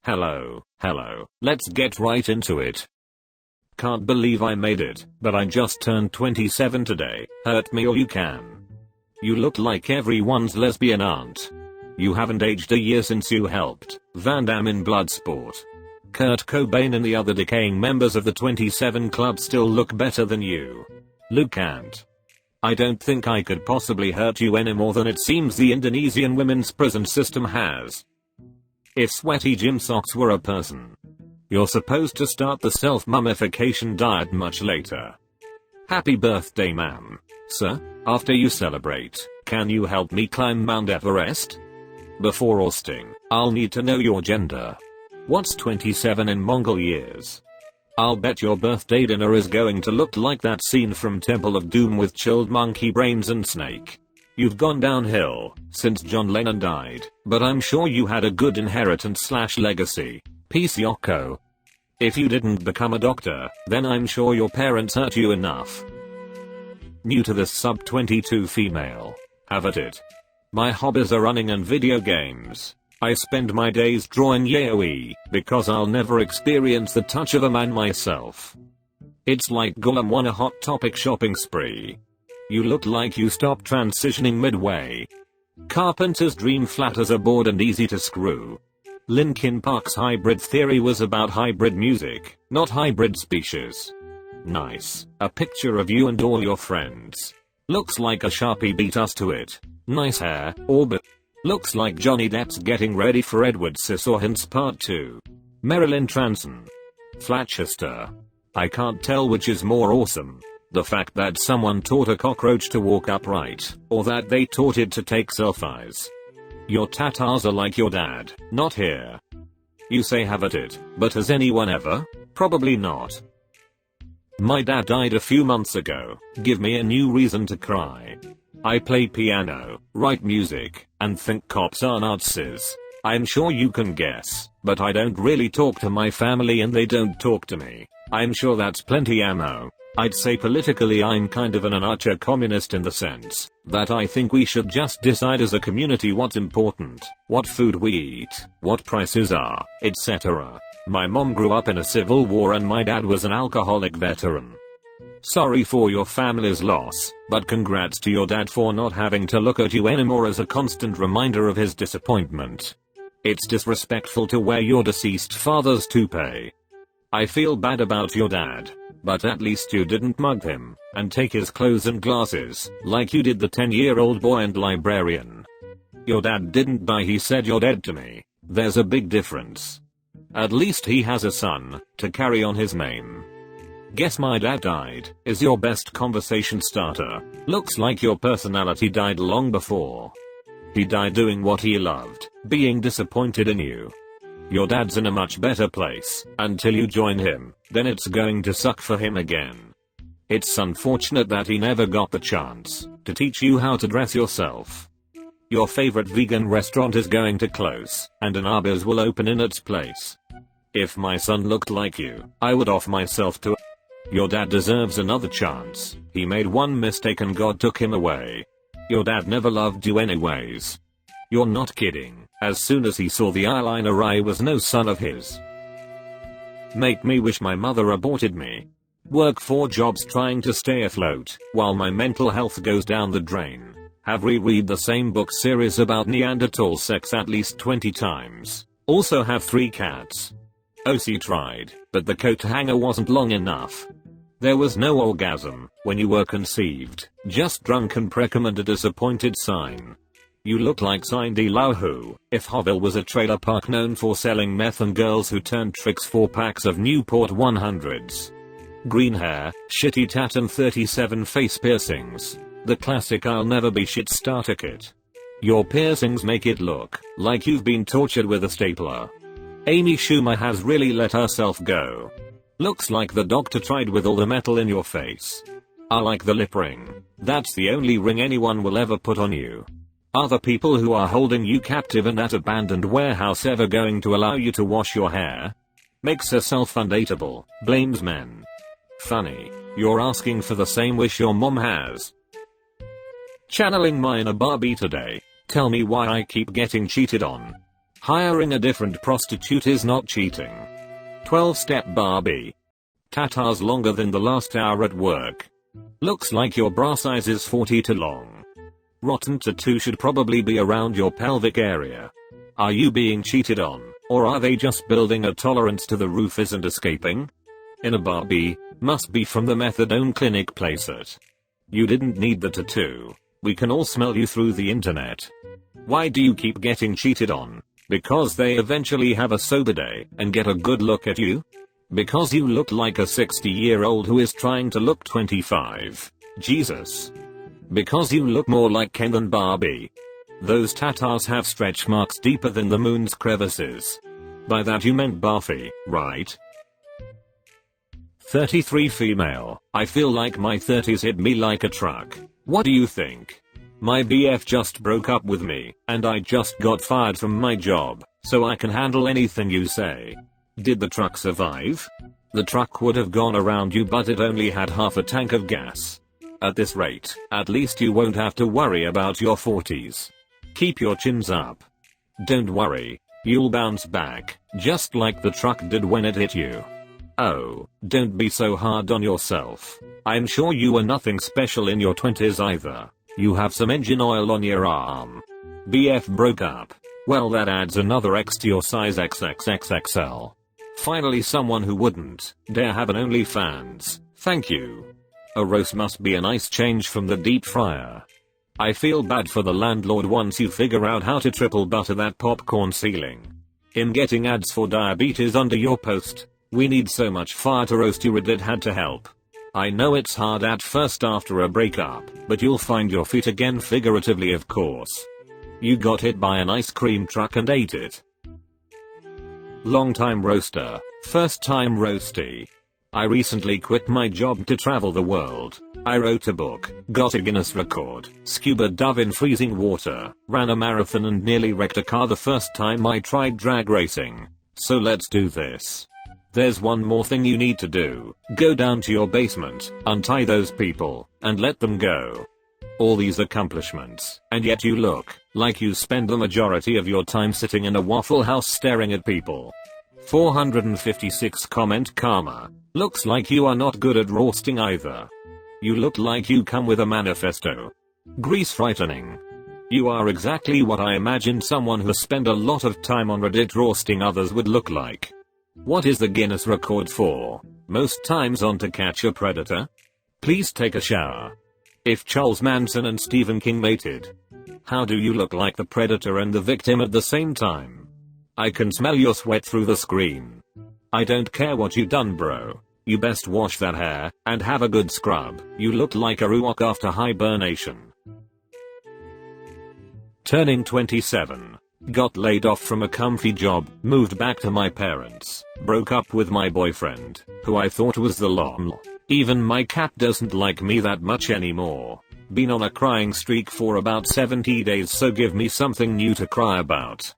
Hello, let's get right into it. Can't believe I made it, but I just turned 27 today. Hurt me or you can. You look like everyone's lesbian aunt. You haven't aged a year since you helped Van Damme in Bloodsport. Kurt Cobain and the other decaying members of the 27 Club still look better than you. Luke can't. I don't think I could possibly hurt you any more than it seems the Indonesian women's prison system has. If sweaty gym socks were a person, you're supposed to start the self-mummification diet much later. Happy birthday, ma'am. Sir, after you celebrate, can you help me climb Mount Everest? Before roasting, I'll need to know your gender. What's 27 in Mongol years? I'll bet your birthday dinner is going to look like that scene from Temple of Doom with chilled monkey brains and snake. You've gone downhill since John Lennon died, but I'm sure you had a good inheritance/legacy. Peace Yoko. If you didn't become a doctor, then I'm sure your parents hurt you enough. New to this sub-22 female. Have at it. My hobbies are running and video games. I spend my days drawing yaoi, because I'll never experience the touch of a man myself. It's like Gollum on a Hot Topic shopping spree. You look like you stopped transitioning midway. Carpenter's dream flatters are bored and easy to screw. Linkin Park's hybrid theory was about hybrid music, not hybrid species. Nice. A picture of you and all your friends. Looks like a Sharpie beat us to it. Nice hair, orbit. Looks like Johnny Depp's getting ready for Edward Scissorhands Part 2. Marilyn Transon. Flatchester. I can't tell which is more awesome. The fact that someone taught a cockroach to walk upright, or that they taught it to take selfies. Your tatars are like your dad, not here. You say have at it, but has anyone ever? Probably not. My dad died a few months ago. Give me a new reason to cry. I play piano, write music, and think cops are Nazis. I'm sure you can guess, but I don't really talk to my family and they don't talk to me. I'm sure that's plenty ammo. I'd say politically I'm kind of an anarcho-communist in the sense that I think we should just decide as a community what's important, what food we eat, what prices are, etc. My mom grew up in a civil war and my dad was an alcoholic veteran. Sorry for your family's loss, but congrats to your dad for not having to look at you anymore as a constant reminder of his disappointment. It's disrespectful to wear your deceased father's toupee. I feel bad about your dad, but at least you didn't mug him and take his clothes and glasses like you did the 10-year-old boy and librarian. Your dad didn't die, he said you're dead to me. There's a big difference. At least he has a son to carry on his name. Guess my dad died is your best conversation starter. Looks like your personality died long before. He died doing what he loved, being disappointed in you. Your dad's in a much better place until you join him, then it's going to suck for him again. It's unfortunate that he never got the chance to teach you how to dress yourself. Your favorite vegan restaurant is going to close, and an Arby's will open in its place. If my son looked like you, I would off myself to. Your dad deserves another chance. He made one mistake and God took him away. Your dad never loved you anyways. You're not kidding. As soon as he saw the eyeliner, I was no son of his. Make me wish my mother aborted me. Work 4 jobs trying to stay afloat while my mental health goes down the drain. Have reread the same book series about Neanderthal sex at least 20 times. Also have 3 cats. OC tried, but the coat hanger wasn't long enough. There was no orgasm when you were conceived, just drunken precum and a disappointed sign. You look like Cindy Lou Who, if Hoville was a trailer park known for selling meth and girls who turned tricks for packs of Newport 100s. Green hair, shitty tat and 37 face piercings. The classic I'll never be shit starter kit. Your piercings make it look like you've been tortured with a stapler. Amy Schumer has really let herself go. Looks like the doctor tried with all the metal in your face. I like the lip ring. That's the only ring anyone will ever put on you. Are the people who are holding you captive in that abandoned warehouse ever going to allow you to wash your hair? Makes herself undateable, blames men. Funny, you're asking for the same wish your mom has. Channeling my inner Barbie today. Tell me why I keep getting cheated on. Hiring a different prostitute is not cheating. 12-step Barbie. Tatars longer than the last hour at work. Looks like your bra size is 42 long. Rotten tattoo should probably be around your pelvic area. Are you being cheated on, or are they just building a tolerance to the roof isn't escaping? In a Barbie, must be from the methadone clinic place it. You didn't need the tattoo. We can all smell you through the internet. Why do you keep getting cheated on? Because they eventually have a sober day and get a good look at you? Because you look like a 60-year-old who is trying to look 25. Jesus. Because you look more like Ken than Barbie. Those tatars have stretch marks deeper than the moon's crevices. By that you meant Buffy, right? 33 female. I feel like my 30s hit me like a truck. What do you think? My BF just broke up with me, and I just got fired from my job, so I can handle anything you say. Did the truck survive? The truck would have gone around you, but it only had half a tank of gas. At this rate, at least you won't have to worry about your 40s. Keep your chins up. Don't worry, you'll bounce back, just like the truck did when it hit you. Oh, don't be so hard on yourself. I'm sure you were nothing special in your 20s either. You have some engine oil on your arm. BF broke up. Well, that adds another X to your size XXXXL. Finally someone who wouldn't dare have an OnlyFans. Thank you. A roast must be a nice change from the deep fryer. I feel bad for the landlord once you figure out how to triple butter that popcorn ceiling. Him getting ads for diabetes under your post. We need so much fire to roast you, Reddit had to help. I know it's hard at first after a breakup, but you'll find your feet again, figuratively of course. You got hit by an ice cream truck and ate it. Long time roaster, first time roasty. I recently quit my job to travel the world. I wrote a book, got a Guinness record, scuba dove in freezing water, ran a marathon and nearly wrecked a car the first time I tried drag racing. So let's do this. There's one more thing you need to do. Go down to your basement, untie those people, and let them go. All these accomplishments, and yet you look like you spend the majority of your time sitting in a Waffle House staring at people. 456 comment karma. Looks like you are not good at roasting either. You look like you come with a manifesto. Grease frightening. You are exactly what I imagined someone who spent a lot of time on Reddit roasting others would look like. What is the Guinness record for? Most times on to catch a predator? Please take a shower. If Charles Manson and Stephen King mated. How do you look like the predator and the victim at the same time? I can smell your sweat through the screen. I don't care what you done, bro. You best wash that hair and have a good scrub. You look like a Ruok after hibernation. Turning 27. Got laid off from a comfy job, moved back to my parents, broke up with my boyfriend, who I thought was the lol. Even my cat doesn't like me that much anymore. Been on a crying streak for about 70 days, so give me something new to cry about.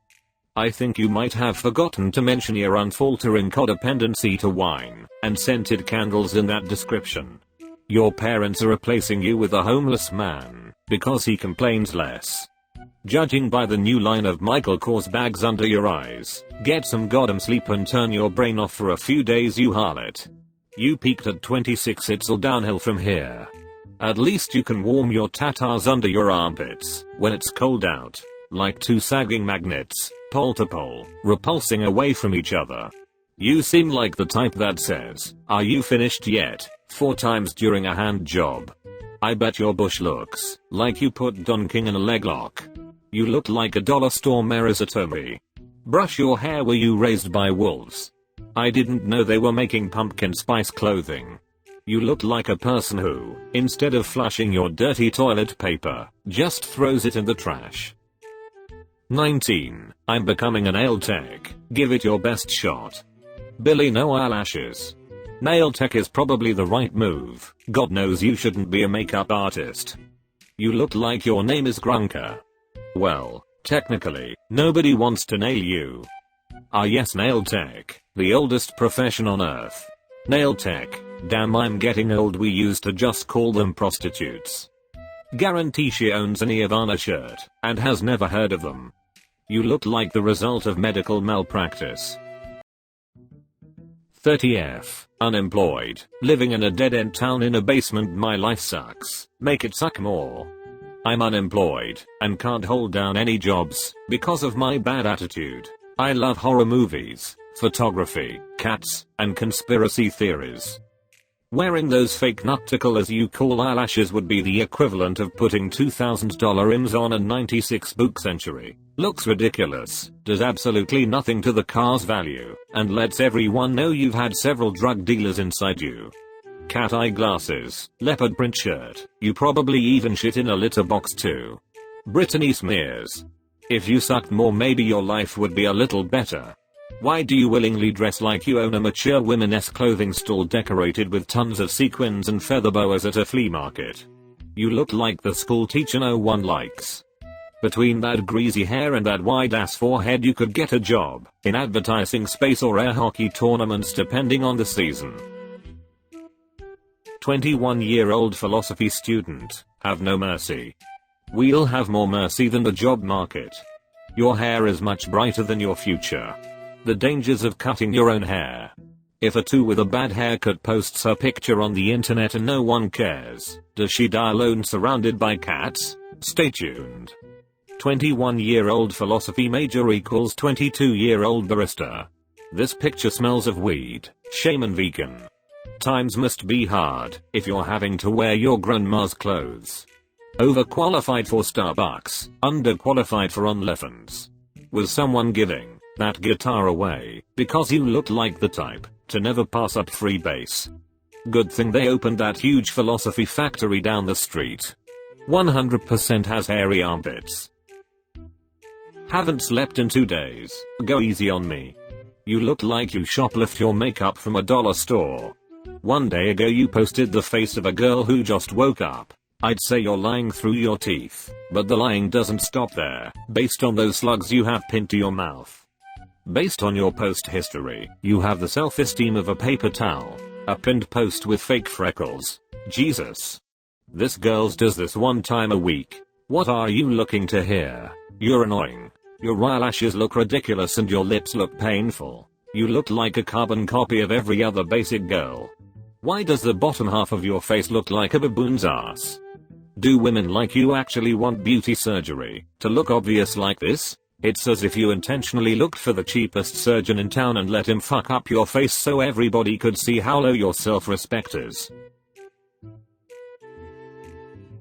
I think you might have forgotten to mention your unfaltering codependency to wine and scented candles in that description. Your parents are replacing you with a homeless man because he complains less. Judging by the new line of Michael Kors bags under your eyes, get some goddamn sleep and turn your brain off for a few days, you harlot. You peaked at 26, it's all downhill from here. At least you can warm your tatars under your armpits when it's cold out, like two sagging magnets, pole to pole, repulsing away from each other. You seem like the type that says, "Are you finished yet?" 4 times during a hand job. I bet your bush looks like you put Don King in a leg lock. You look like a dollar store Marizatomi. Brush your hair. Were you raised by wolves? I didn't know they were making pumpkin spice clothing. You look like a person who, instead of flushing your dirty toilet paper, just throws it in the trash. 19. I'm becoming a nail tech. Give it your best shot. Billy, no eyelashes. Nail tech is probably the right move. God knows you shouldn't be a makeup artist. You look like your name is Grunker. Well, technically, nobody wants to nail you. Ah yes, nail tech, the oldest profession on earth. Nail tech, damn, I'm getting old. We used to just call them prostitutes. Guarantee she owns an Ivana shirt and has never heard of them. You look like the result of medical malpractice. 30F. Unemployed. Living in a dead-end town in a basement. My life sucks. Make it suck more. I'm unemployed and can't hold down any jobs because of my bad attitude. I love horror movies, photography, cats, and conspiracy theories. Wearing those fake nuptical you call eyelashes would be the equivalent of putting $2,000 rims on a 96 Buick Century. Looks ridiculous, does absolutely nothing to the car's value, and lets everyone know you've had several drug dealers inside you. Cat eye glasses, leopard print shirt, you probably even shit in a litter box too. Brittany smears. If you sucked more maybe your life would be a little better. Why do you willingly dress like you own a mature women-esque clothing store decorated with tons of sequins and feather boas at a flea market? You look like the school teacher no one likes. Between that greasy hair and that wide-ass forehead you could get a job in advertising space or air hockey tournaments depending on the season. 21-year-old philosophy student, have no mercy. We'll have more mercy than the job market. Your hair is much brighter than your future. The dangers of cutting your own hair. If a 2 with a bad haircut posts her picture on the internet and no one cares, does she die alone surrounded by cats? Stay tuned. 21-year-old philosophy major equals 22-year-old barista. This picture smells of weed, shame and vegan. Times must be hard if you're having to wear your grandma's clothes. Overqualified for Starbucks, underqualified for OnlyFans. Was someone giving that guitar away because you look like the type to never pass up free bass? Good thing they opened that huge philosophy factory down the street. 100% has hairy armpits. Haven't slept in 2 days. Go easy on me. You look like you shoplift your makeup from a dollar store. 1 day ago you posted the face of a girl who just woke up. I'd say you're lying through your teeth, but the lying doesn't stop there, based on those slugs you have pinned to your mouth. Based on your post history, you have the self-esteem of a paper towel. A pinned post with fake freckles. Jesus. This girl does this 1 time a week. What are you looking to hear? You're annoying. Your eyelashes look ridiculous and your lips look painful. You look like a carbon copy of every other basic girl. Why does the bottom half of your face look like a baboon's ass? Do women like you actually want beauty surgery to look obvious like this? It's as if you intentionally looked for the cheapest surgeon in town and let him fuck up your face so everybody could see how low your self-respect is.